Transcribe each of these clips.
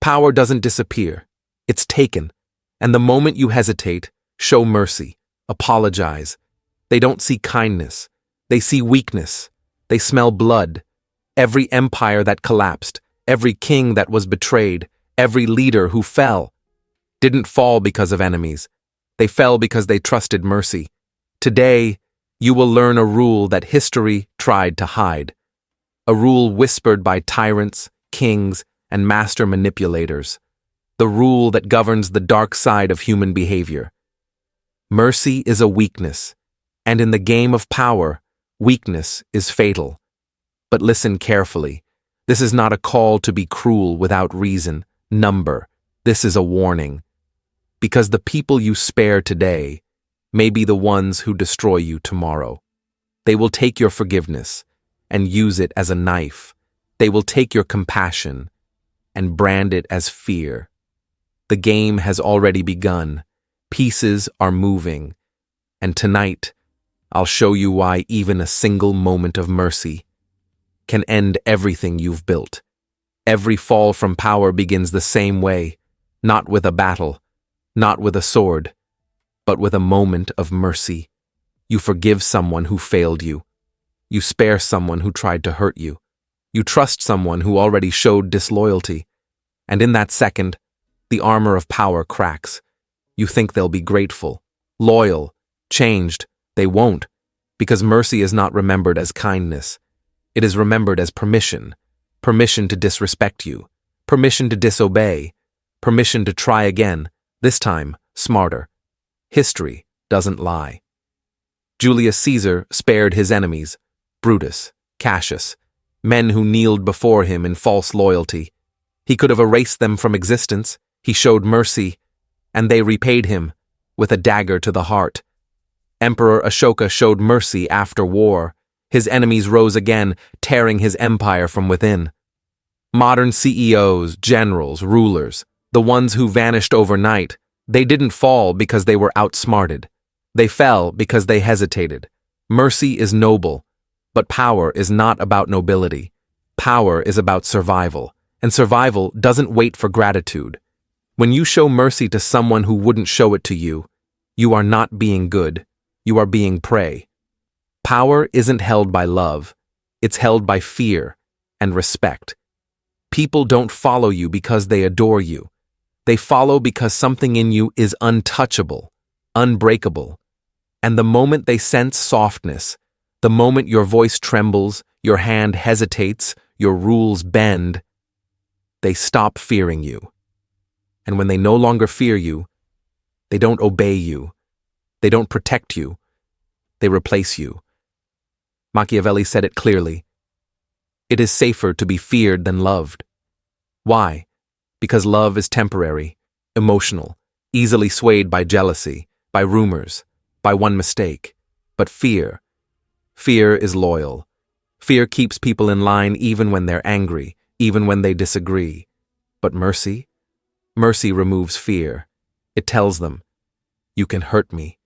Power doesn't disappear. It's taken. And the moment you hesitate, show mercy. Apologize. They don't see kindness. They see weakness. They smell blood. Every empire that collapsed, every king that was betrayed, every leader who fell, didn't fall because of enemies. They fell because they trusted mercy. Today, you will learn a rule that history tried to hide. A rule whispered by tyrants, kings, and master manipulators. The rule that governs the dark side of human behavior. Mercy is a weakness, and in the game of power, weakness is fatal. But listen carefully. This is not a call to be cruel without reason, number. This is a warning. Because the people you spare today may be the ones who destroy you tomorrow. They will take your forgiveness and use it as a knife. They will take your compassion and brand it as fear. The game has already begun. Pieces are moving. And tonight, I'll show you why even a single moment of mercy can end everything you've built. Every fall from power begins the same way, not with a battle, not with a sword, but with a moment of mercy. You forgive someone who failed you. You spare someone who tried to hurt you. You trust someone who already showed disloyalty. And in that second, the armor of power cracks. You think they'll be grateful, loyal, changed. They won't, because mercy is not remembered as kindness. It is remembered as permission. Permission to disrespect you. Permission to disobey. Permission to try again, this time smarter. History doesn't lie. Julius Caesar spared his enemies, Brutus, Cassius, men who kneeled before him in false loyalty. He could have erased them from existence. He showed mercy, and they repaid him with a dagger to the heart. Emperor Ashoka showed mercy after war. His enemies rose again, tearing his empire from within. Modern CEOs, generals, rulers, the ones who vanished overnight, they didn't fall because they were outsmarted. They fell because they hesitated. Mercy is noble, but power is not about nobility. Power is about survival, and survival doesn't wait for gratitude. When you show mercy to someone who wouldn't show it to you, you are not being good. You are being prey. Power isn't held by love. It's held by fear and respect. People don't follow you because they adore you. They follow because something in you is untouchable, unbreakable. And the moment they sense softness, the moment your voice trembles, your hand hesitates, your rules bend, they stop fearing you. And when they no longer fear you, they don't obey you. They don't protect you. They replace you. Machiavelli said it clearly. It is safer to be feared than loved. Why? Because love is temporary, emotional, easily swayed by jealousy, by rumors, by one mistake. But fear is loyal. Fear keeps people in line even when they're angry, even when they disagree. But mercy removes fear. It tells them, you can hurt me,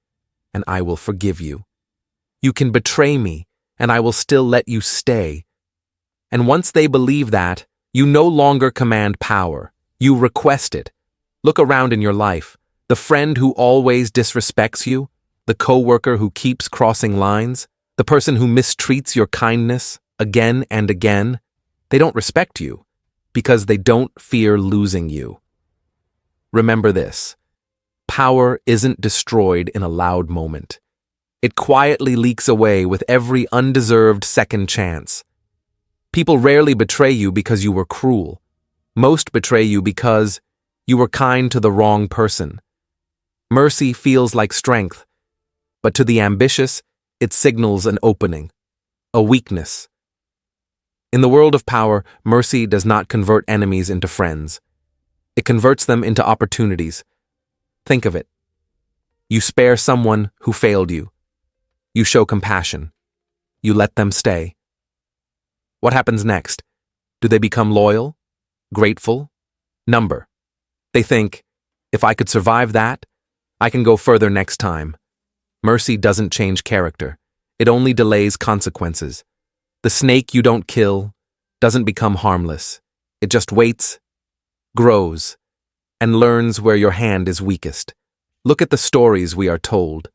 and I will forgive you. You can betray me, and I will still let you stay. And once they believe that, you no longer command power. You request it. Look around in your life. The friend who always disrespects you, the coworker who keeps crossing lines, the person who mistreats your kindness again and again, they don't respect you because they don't fear losing you. Remember this. Power isn't destroyed in a loud moment. It quietly leaks away with every undeserved second chance. People rarely betray you because you were cruel. Most betray you because you were kind to the wrong person. Mercy feels like strength, but to the ambitious, it signals an opening, a weakness. In the world of power, mercy does not convert enemies into friends. It converts them into opportunities. Think of it. You spare someone who failed you. You show compassion. You let them stay. What happens next? Do they become loyal? Grateful? Number. They think, if I could survive that, I can go further next time. Mercy doesn't change character. It only delays consequences. The snake you don't kill doesn't become harmless. It just waits grows, and learns where your hand is weakest. Look at the stories we are told.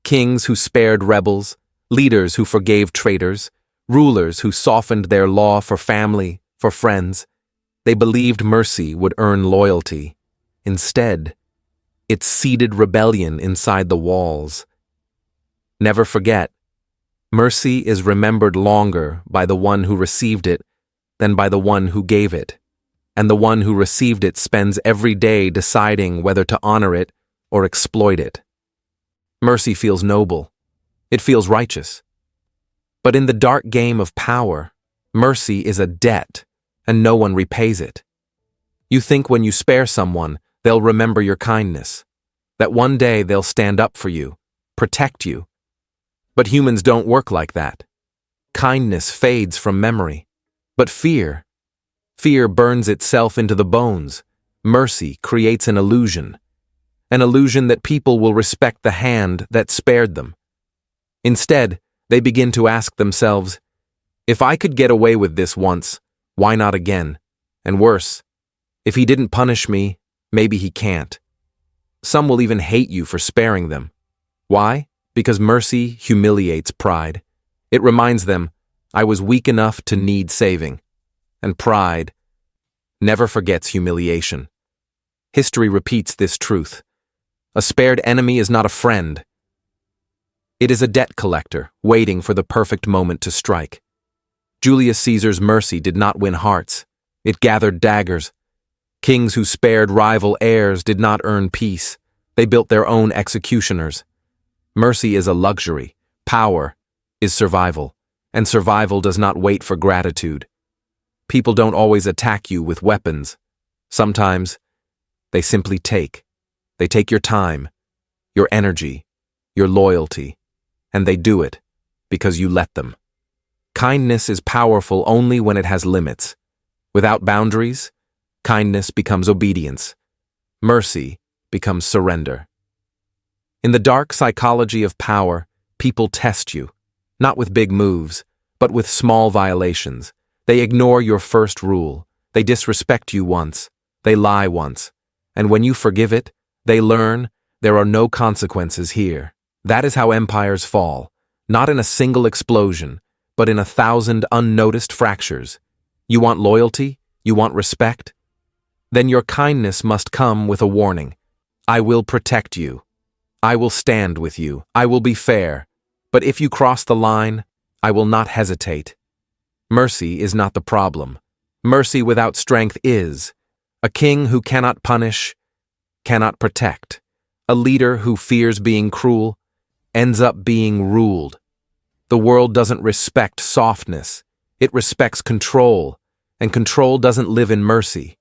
Kings who spared rebels, leaders who forgave traitors, rulers who softened their law for family, for friends. They believed mercy would earn loyalty. Instead, it seeded rebellion inside the walls. Never forget, mercy is remembered longer by the one who received it than by the one who gave it, and the one who received it spends every day deciding whether to honor it or exploit it. Mercy feels noble. It feels righteous. But in the dark game of power, mercy is a debt, and no one repays it. You think when you spare someone, they'll remember your kindness, that one day they'll stand up for you, protect you. But humans don't work like that. Kindness fades from memory. But fear burns itself into the bones. Mercy creates an illusion that people will respect the hand that spared them. Instead, they begin to ask themselves, if I could get away with this once, why not again? And worse, if he didn't punish me, maybe he can't. Some will even hate you for sparing them. Why? Because mercy humiliates pride. It reminds them, I was weak enough to need saving. And pride never forgets humiliation. History repeats this truth. A spared enemy is not a friend. It is a debt collector, waiting for the perfect moment to strike. Julius Caesar's mercy did not win hearts. It gathered daggers. Kings who spared rival heirs did not earn peace. They built their own executioners. Mercy is a luxury. Power is survival. And survival does not wait for gratitude. People don't always attack you with weapons. Sometimes, they simply take. They take your time, your energy, your loyalty, and they do it because you let them. Kindness is powerful only when it has limits. Without boundaries, kindness becomes obedience. Mercy becomes surrender. In the dark psychology of power, people test you, not with big moves, but with small violations. They ignore your first rule. They disrespect you once. They lie once. And when you forgive it, they learn there are no consequences here. That is how empires fall, not in a single explosion, but in 1,000 unnoticed fractures. You want loyalty? You want respect? Then your kindness must come with a warning. I will protect you. I will stand with you. I will be fair. But if you cross the line, I will not hesitate. Mercy is not the problem. Mercy without strength is. A king who cannot punish, cannot protect. A leader who fears being cruel, ends up being ruled. The world doesn't respect softness. It respects control, and control doesn't live in mercy.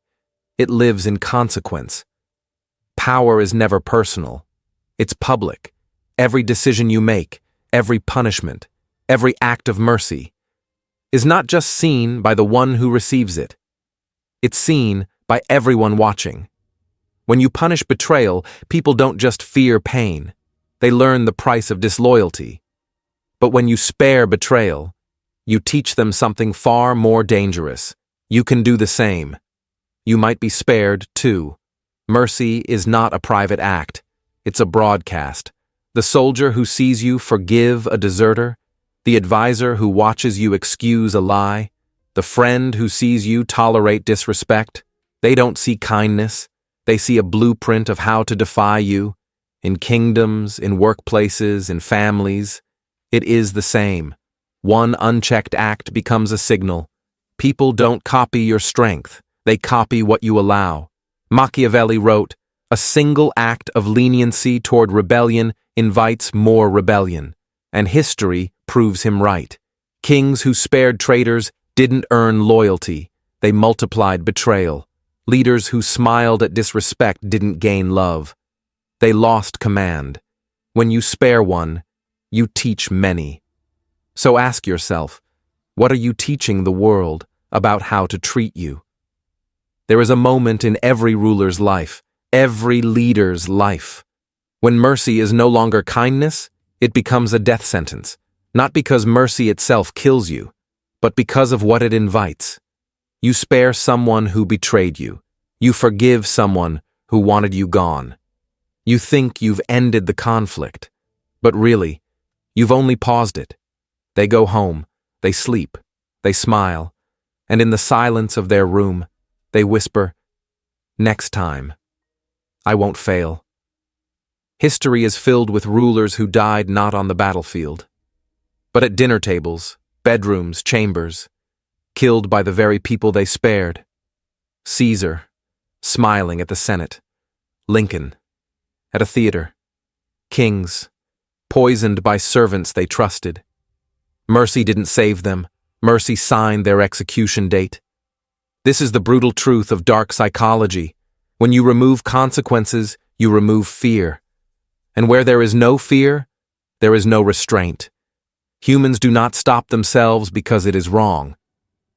It lives in consequence. Power is never personal. It's public. Every decision you make, every punishment, every act of mercy, is not just seen by the one who receives it. It's seen by everyone watching. When you punish betrayal, people don't just fear pain. They learn the price of disloyalty. But when you spare betrayal, you teach them something far more dangerous. You can do the same. You might be spared, too. Mercy is not a private act. It's a broadcast. The soldier who sees you forgive a deserter, the advisor who watches you excuse a lie, the friend who sees you tolerate disrespect. They don't see kindness. They see a blueprint of how to defy you. In kingdoms, in workplaces, in families, it is the same. One unchecked act becomes a signal. People don't copy your strength. They copy what you allow. Machiavelli wrote, "A single act of leniency toward rebellion invites more rebellion." And history proves him right. Kings who spared traitors didn't earn loyalty. They multiplied betrayal. Leaders who smiled at disrespect didn't gain love. They lost command. When you spare one, you teach many. So ask yourself, what are you teaching the world about how to treat you? There is a moment in every ruler's life, every leader's life, when mercy is no longer kindness, it becomes a death sentence, not because mercy itself kills you, but because of what it invites. You spare someone who betrayed you. You forgive someone who wanted you gone. You think you've ended the conflict, but really, you've only paused it. They go home, they sleep, they smile, and in the silence of their room, they whisper, "Next time, I won't fail." History is filled with rulers who died not on the battlefield, but at dinner tables, bedrooms, chambers, killed by the very people they spared. Caesar, smiling at the Senate. Lincoln, at a theater. Kings, poisoned by servants they trusted. Mercy didn't save them. Mercy signed their execution date. This is the brutal truth of dark psychology. When you remove consequences, you remove fear. And where there is no fear, there is no restraint. Humans do not stop themselves because it is wrong.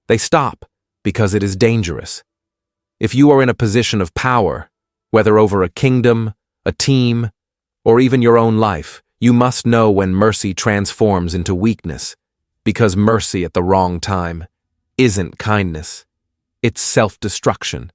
They stop because it is dangerous. If you are in a position of power, whether over a kingdom, a team, or even your own life, you must know when mercy transforms into weakness, because mercy at the wrong time isn't kindness. It's self-destruction.